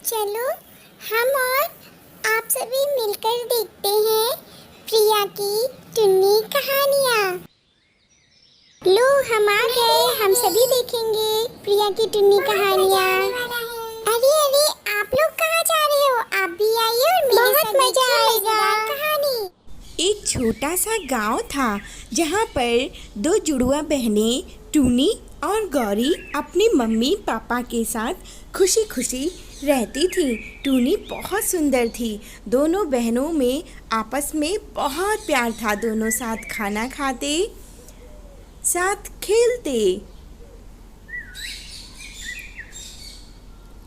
चलो हम और आप सभी मिलकर देखते हैं प्रिया की टुन्नी कहानियाँ। लो हम आ गए, हम सभी देखेंगे प्रिया की टुन्नी कहानियाँ। अरे अरे आप लोग कहाँ जा रहे हो? आप भी आइए और मेरे साथ मजा आएगा कहानी। एक छोटा सा गांव था जहाँ पर दो जुड़वा बहनें टूनी और गौरी अपनी मम्मी पापा के साथ खुशी खुशी रहती थी। टूनी बहुत सुंदर थी। दोनों बहनों में आपस में बहुत प्यार था। दोनों साथ खाना खाते, साथ खेलते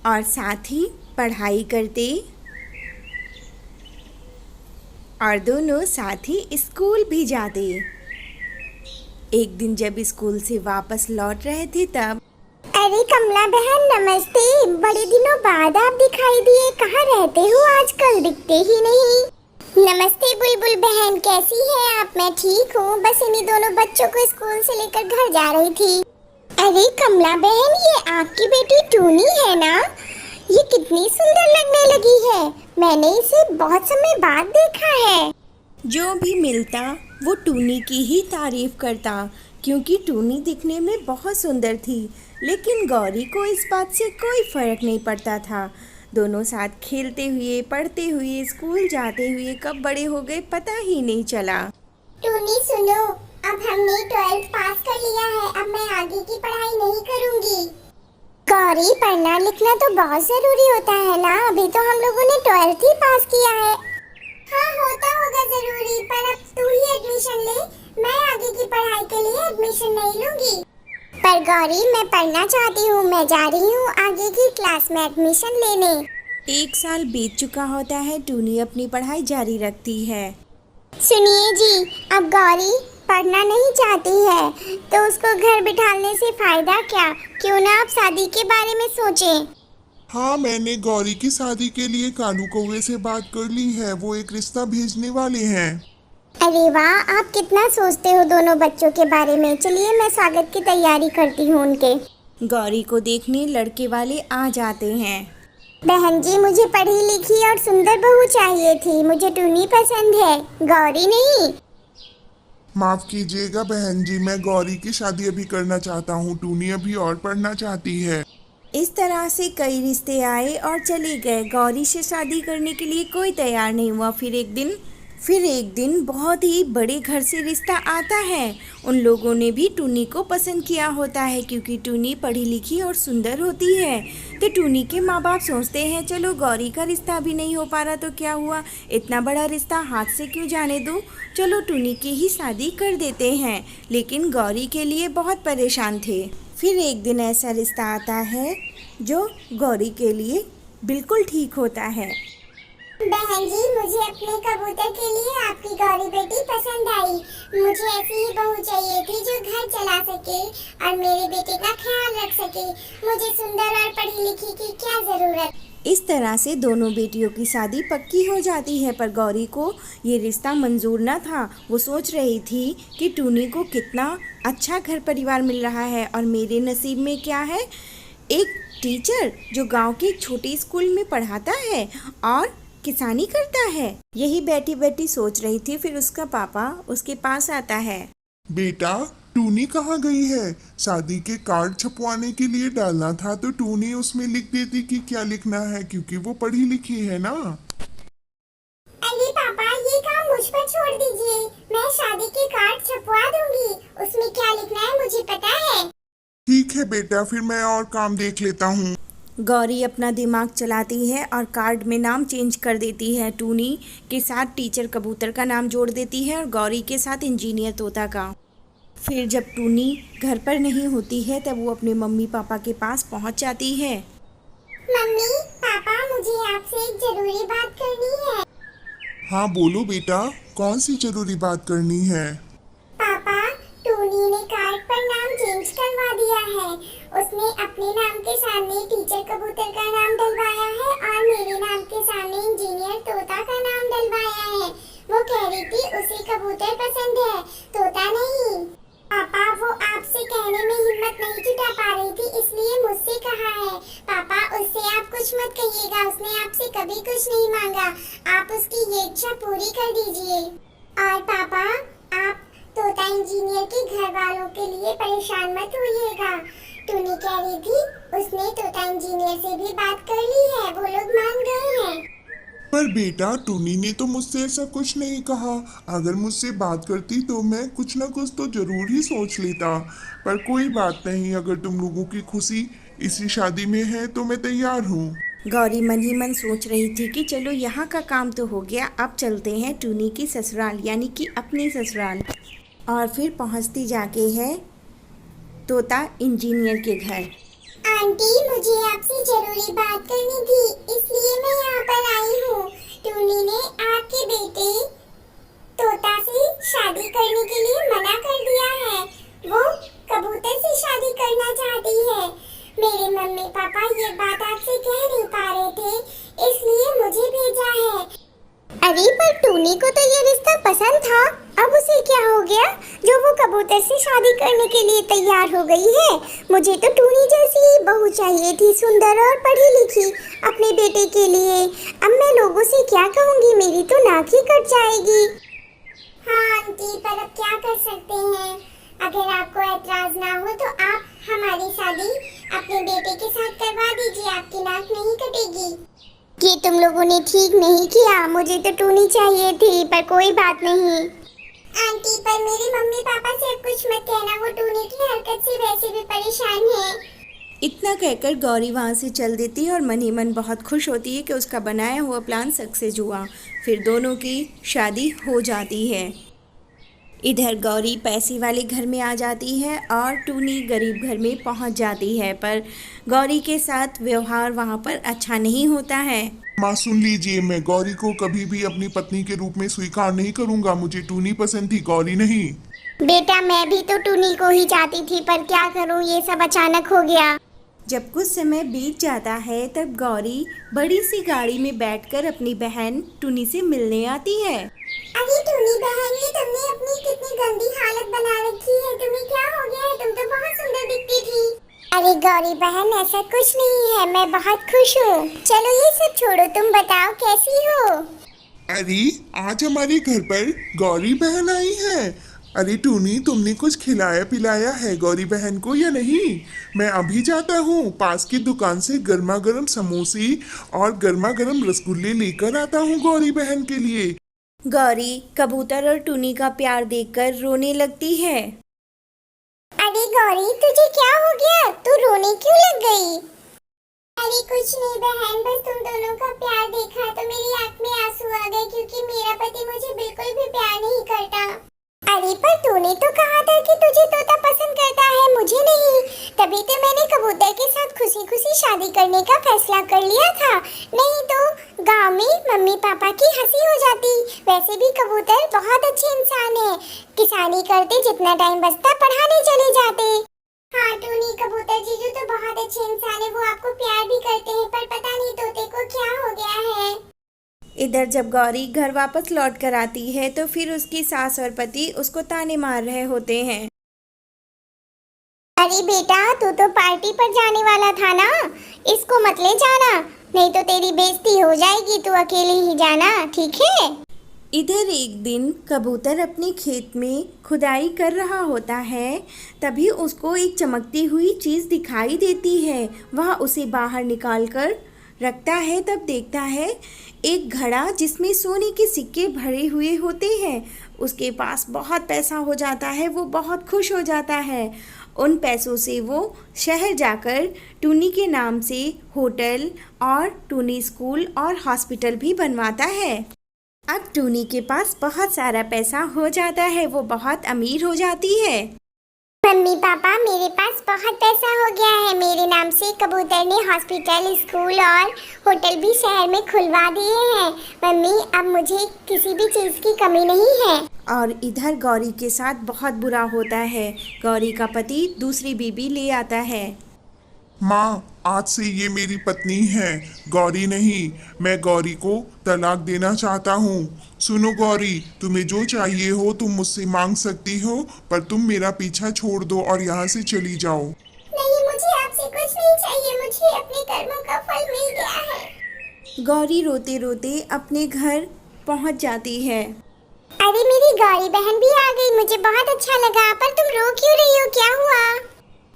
और साथ ही पढ़ाई करते और दोनों साथ ही स्कूल भी जाते। एक दिन जब स्कूल से वापस लौट रहे थे तब अरे कमला बहन नमस्ते, बड़े दिनों बाद आप दिखाई दिए। कहाँ रहते हो आजकल? दिखते ही नहीं। नमस्ते बुलबुल बहन, कैसी हैं आप? मैं ठीक हूँ, बस इन्हीं दोनों बच्चों को स्कूल से लेकर घर जा रही थी। अरे कमला बहन, ये आपकी बेटी टूनी है ना? ये कितनी सुंदर लगने लगी है। मैंने इसे बहुत समय बाद देखा है। जो भी मिलता वो टूनी की ही तारीफ करता, क्योंकि टूनी दिखने में बहुत सुंदर थी। लेकिन गौरी को इस बात से कोई फर्क नहीं पड़ता था। दोनों साथ खेलते हुए, पढ़ते हुए, स्कूल जाते हुए कब बड़े हो गए पता ही नहीं चला। टूनी सुनो, अब हमने 12th पास कर लिया है। अब मैं आगे की पढ़ाई नहीं करूँगी। गौरी, पढ़ना लिखना तो बहुत जरूरी होता है ना। अभी तो हम लोगों ने 12th ही पास किया है। हाँ होता होगा जरूरी, पर अब तू ही एडमिशन ले। मैं आगे की पढ़ाई के लिए एडमिशन नहीं लूंगी। पर गौरी, मैं पढ़ना चाहती हूँ। मैं जा रही हूँ आगे की क्लास में एडमिशन लेने। 1 साल बीत चुका होता है। टूनी अपनी पढ़ाई जारी रखती है। सुनिए जी, अब गौरी पढ़ना नहीं चाहती है तो उसको घर बिठाने से फायदा क्या? क्यों ना आप शादी के बारे में सोचें। हाँ, मैंने गौरी की शादी के लिए कालू कौवे से बात कर ली है। वो एक रिश्ता भेजने वाले हैं। अरे वाह, आप कितना सोचते हो दोनों बच्चों के बारे में। चलिए मैं स्वागत की तैयारी करती हूँ उनके। गौरी को देखने लड़के वाले आ जाते हैं। बहन जी, मुझे पढ़ी लिखी और सुंदर बहू चाहिए थी। मुझे टूनी पसंद है, गौरी नहीं। माफ कीजिएगा बहन जी, मैं गौरी की शादी अभी करना चाहता हूँ। टूनी अभी और पढ़ना चाहती है। इस तरह से कई रिश्ते आए और चले गए। गौरी से शादी करने के लिए कोई तैयार नहीं हुआ। फिर एक दिन बहुत ही बड़े घर से रिश्ता आता है। उन लोगों ने भी टूनी को पसंद किया होता है, क्योंकि टूनी पढ़ी लिखी और सुंदर होती है। तो टूनी के माँ बाप सोचते हैं चलो गौरी का रिश्ता भी नहीं हो पा रहा तो क्या हुआ, इतना बड़ा रिश्ता हाथ से क्यों जाने दो, चलो टूनी की ही शादी कर देते हैं। लेकिन गौरी के लिए बहुत परेशान थे। फिर एक दिन ऐसा रिश्ता आता है जो गौरी के लिए बिल्कुल ठीक होता है। बहन जी, मुझे अपने कबूतर के लिए आपकी गौरी बेटी पसंद आई। मुझे ऐसी ही बहू चाहिए थी जो घर चला सके और मेरे बेटे का ख्याल रख सके। मुझे सुंदर और पढ़ी लिखी की क्या जरूरत। इस तरह से दोनों बेटियों की शादी पक्की हो जाती है। पर गौरी को ये रिश्ता मंजूर न था। वो सोच रही थी कि टूनी को कितना अच्छा घर परिवार मिल रहा है और मेरे नसीब में क्या है, एक टीचर जो गांव के छोटे स्कूल में पढ़ाता है और किसानी करता है। यही बैठी बैठी सोच रही थी। फिर उसका पापा उसके पास आता है। बेटा, टूनी कहाँ गई है? शादी के कार्ड छपवाने के लिए डालना था तो टूनी उसमें लिख देती कि क्या लिखना है, क्योंकि वो पढ़ी लिखी है ना। अरे पापा, ये काम मुझ पर छोड़ दीजिए। मैं शादी के कार्ड छपवा दूंगी। उसमें क्या लिखना है मुझे पता है। ठीक है बेटा, फिर मैं और काम देख लेता हूँ। गौरी अपना दिमाग चलाती है और कार्ड में नाम चेंज कर देती है। टूनी के साथ टीचर कबूतर का नाम जोड़ देती है और गौरी के साथ इंजीनियर तोता का। फिर जब टूनी घर पर नहीं होती है तब वो अपने मम्मी पापा के पास पहुंच जाती है। मम्मी पापा, मुझे आपसे एक जरूरी बात करनी है। हाँ बोलो बेटा, कौन सी जरूरी बात करनी है? पापा, टूनी ने कार्ड पर नाम चेंज करवा दिया है। उसने अपने नाम के सामने टीचर कबूतर का नाम डलवाया है और मेरे नाम के सामने इंजीनियर तोता का नाम डलवाया है। वो कह रही थी उसे कबूतर पसंद है, तोता नहीं। पापा, वो आपसे कहने में हिम्मत नहीं जुटा पा रही थी, इसलिए मुझसे कहा है। पापा, उससे आप कुछ मत कहिएगा। कुछ नहीं मांगा, आप उसकी ये इच्छा पूरी कर दीजिए। और पापा, आप तोता इंजीनियर के घर वालों के लिए परेशान मत होइएगा। टूनी कह रही थी उसने तोता इंजीनियर से भी बात कर ली है, वो लोग मान गए हैं। पर बेटा, टूनी ने तो मुझसे ऐसा कुछ नहीं कहा। अगर मुझसे बात करती तो मैं कुछ ना कुछ तो जरूर ही सोच लेता। पर कोई बात नहीं, अगर तुम लोगों की खुशी इसी शादी में है तो मैं तैयार हूँ। गौरी मन ही मन सोच रही थी कि चलो यहाँ का काम तो हो गया, अब चलते हैं टूनी की ससुराल यानी कि अपनी ससुराल। और फिर पहुँचती जाके है तोता इंजीनियर के घर। आंटी, मुझे आपसे जरूरी बात करनी थी, इसलिए मैं यहाँ पर आई हूँ। टूनी ने आपके बेटे तोता से शादी करने के लिए मना कर दिया है। वो कबूतर से शादी करना चाहती है। मेरे मम्मी पापा ये बात आपसे कह नहीं पा रहे थे, इसलिए मुझे भेजा है। अरे पर टूनी को तो ये रिश्ता पसंद था, अब उसे क्या हो गया जो वो कबूतर से शादी करने के लिए तैयार हो गई है? मुझे तो टूनी जैसी ही बहू चाहिए थी, सुंदर और पढ़ी लिखी, अपने बेटे के लिए। अब मैं लोगों से क्या कहूँगी, मेरी तो नाक ही कट जाएगी। हाँ आंटी, पर अब क्या कर सकते हैं? अगर आपको ऐतराज ना हो तो आप हमारी शादी अपने बेटे के साथ करवा दीजिए, आपकी नाक नहीं कटेगी। ये तुम लोगों ने ठीक नहीं किया, मुझे तो टूनी चाहिए थी, पर कोई बात नहीं। आंटी, पर मेरे मम्मी पापा से अब कुछ मत कहना, वो टूनी की हरकत से वैसे भी परेशान है। इतना कहकर गौरी वहाँ से चल देती है और मन ही मन बहुत खुश होती है कि उसका बनाया हुआ प्लान सक्सेस हुआ। फिर दोनों की शादी हो जाती है। इधर गौरी पैसे वाले घर में आ जाती है और टूनी गरीब घर में पहुंच जाती है, पर गौरी के साथ व्यवहार वहां पर अच्छा नहीं होता है। माँ सुन लीजिए, मैं गौरी को कभी भी अपनी पत्नी के रूप में स्वीकार नहीं करूँगा। मुझे टूनी पसंद थी, गौरी नहीं। बेटा, मैं भी तो टूनी को ही चाहती थी, पर क्या करूँ, ये सब अचानक हो गया। जब कुछ समय बीत जाता है तब गौरी बड़ी सी गाड़ी में बैठकर अपनी बहन टूनी से मिलने आती है। अरे टूनी बहन, ये तुमने अपनी कितनी गंदी हालत बना रखी है, तुम्हें क्या हो गया है? तुम तो बहुत सुंदर दिखती थी। अरे गौरी बहन, ऐसा कुछ नहीं है, मैं बहुत खुश हूँ। चलो ये सब छोड़ो, तुम बताओ कैसी हो? अरे आज हमारे घर पर गौरी बहन आई है। अरे टूनी, तुमने कुछ खिलाया पिलाया है गौरी बहन को या नहीं? मैं अभी जाता हूँ, पास की दुकान से गर्मा गर्म समोसे और गर्मा गर्म रसगुल्ले लेकर आता हूँ गौरी बहन के लिए। गौरी कबूतर और टूनी का प्यार देखकर रोने लगती है। अरे गौरी, तुझे क्या हो गया? तू रोने क्यों लग गई? अरे कुछ नहीं बहन, बस तुम दोनों का प्यार देखा तो मेरी आंख में आंसू आ गए, क्योंकि मेरा पति मुझे बिल्कुल भी प्यार नहीं करता। अरे पर तूने तो कहा था कि तुझे तोता पसंद करता है, मुझे नहीं। तभी तो मैंने कबूतर के साथ खुशी खुशी शादी करने का फैसला कर लिया था, नहीं तो गांव में मम्मी पापा की हंसी हो जाती। वैसे भी कबूतर बहुत अच्छे इंसान है, किसानी करते, जितना टाइम बचता पढ़ाने चले जाते। हाँ टूनी, कबूतर जीजू तो बहुत अच्छे इंसान है, वो आपको प्यार भी करते हैं, पर पता नहीं तोते को क्या हो गया है। इधर जब गौरी घर वापस लौट कर आती है तो फिर उसकी सास और पति उसको ताने मार रहे होते हैं। अरे बेटा, तू तो पार्टी पर जाने वाला था ना, इसको मत ले जाना, नहीं तो तेरी बेइज्जती हो जाएगी, तू अकेले ही जाना, ठीक है? इधर एक दिन कबूतर अपने खेत में खुदाई कर रहा होता है, तभी उसको एक चमकती हुई चीज़ दिखाई देती है। वह उसे बाहर निकाल कर रखता है, तब देखता है एक घड़ा जिसमें सोने के सिक्के भरे हुए होते हैं। उसके पास बहुत पैसा हो जाता है, वो बहुत खुश हो जाता है। उन पैसों से वो शहर जाकर टूनी के नाम से होटल और टूनी स्कूल और हॉस्पिटल भी बनवाता है। अब टूनी के पास बहुत सारा पैसा हो जाता है, वो बहुत अमीर हो जाती है। मम्मी पापा, मेरे पास बहुत पैसा हो गया है, मेरे नाम से कबूतर ने हॉस्पिटल, स्कूल और होटल भी शहर में खुलवा दिए हैं। मम्मी, अब मुझे किसी भी चीज़ की कमी नहीं है। और इधर गौरी के साथ बहुत बुरा होता है। गौरी का पति दूसरी बीबी ले आता है। माँ, आज से ये मेरी पत्नी है, गौरी नहीं। मैं गौरी को तलाक देना चाहता हूँ। सुनो गौरी, तुम्हें जो चाहिए हो तुम मुझसे मांग सकती हो, पर तुम मेरा पीछा छोड़ दो और यहाँ से चली जाओ। नहीं, मुझे आपसे कुछ नहीं चाहिए, मुझे अपने कर्मों का फल मिल गया है। गौरी रोते रोते अपने घर पहुंच जाती है। अरे मेरी गौरी बहन भी आ गई, मुझे बहुत अच्छा लगा। पर तुम रो क्यों रही हो, क्या हुआ?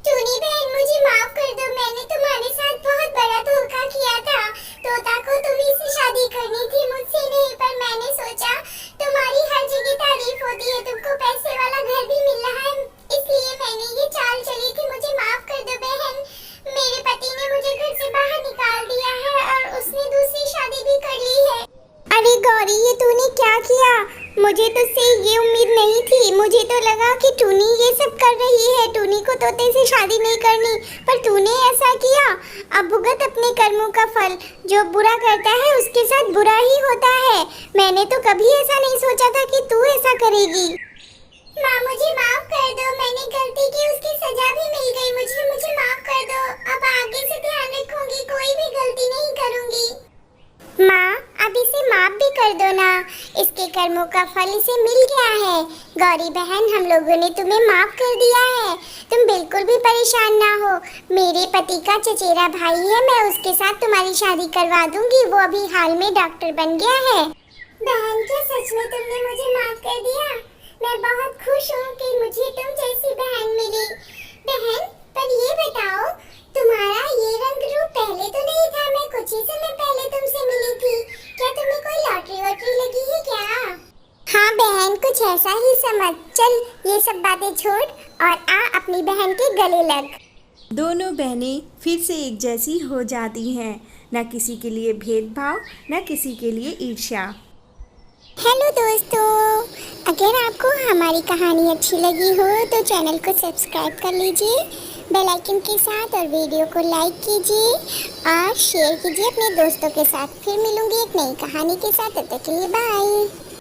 टूनी बहन मुझे माफ कर दो, मैंने तुम्हारे साथ बहुत बड़ा धोखा किया था। तोता को तुम्ही से शादी करनी थी, मुझसे नहीं। पर मैंने सोचा तुम्हारी हर जगह तारीफ होती है, तुमको पैसे वाला घर भी मिल रहा है, इसलिए मैंने ये चाल चली थी। मुझे माफ कर दो बहन। मेरे पति ने मुझे घर से बाहर निकाल दिया है और उसने दूसरी शादी भी कर ली है। अरे गौरी, ये तूने क्या किया? मुझे तुझसे ये उम्मीद नहीं थी। मुझे तो लगा कि टूनी ये सब कर रही है, टूनी को तोते से शादी नहीं करनी, पर तूने ऐसा किया। अब भुगत अपने कर्मों का फल। जो बुरा करता है उसके साथ बुरा ही होता है। मैंने तो कभी ऐसा नहीं सोचा था कि तू ऐसा करेगी। माँ मुझे माफ कर दो, मैंने गलती की, उसकी सजा भी मिल गई मुझे माफ कर दो। अब आगे से ध्यान रखूंगी, कोई भी गलती नहीं करूंगी। माँ अब इसे माफ भी कर दो ना, इसके कर्मों का फल इसे मिल गया है। गौरी बहन, हम लोगों ने तुम्हें माफ कर दिया है, तुम बिल्कुल भी परेशान ना हो। मेरे पति का चचेरा भाई है, मैं उसके साथ तुम्हारी शादी करवा दूंगी, वो अभी हाल में डॉक्टर बन गया है। बहन क्या सच में तुमने मुझे माफ कर दिया? मैं बहुत खुश हूँ कि मुझे तुम जैसी बहन मिली। बहन पर ये बताओ, तुम्हारा ये रंग रूप पहले तो नहीं था, मैं कुछ ही समय पहले तुमसे मिली थी। क्या तुम्हें कोई लॉटरी वॉटरी लगी है क्या? हाँ बहन, कुछ ऐसा ही समझ। चल ये सब बातें छोड़ और आ अपनी बहन के गले लग। दोनों बहनें फिर से एक जैसी हो जाती हैं, न किसी के लिए भेदभाव, न किसी के लिए ईर्ष्या। हेलो दोस्तों, अगर आपको हमारी कहानी अच्छी लगी हो तो चैनल को सब्सक्राइब कर लीजिए बेल आइकन के साथ, और वीडियो को लाइक कीजिए और शेयर कीजिए अपने दोस्तों के साथ। फिर मिलूंगी एक नई कहानी के साथ, तब तक के लिए बाय।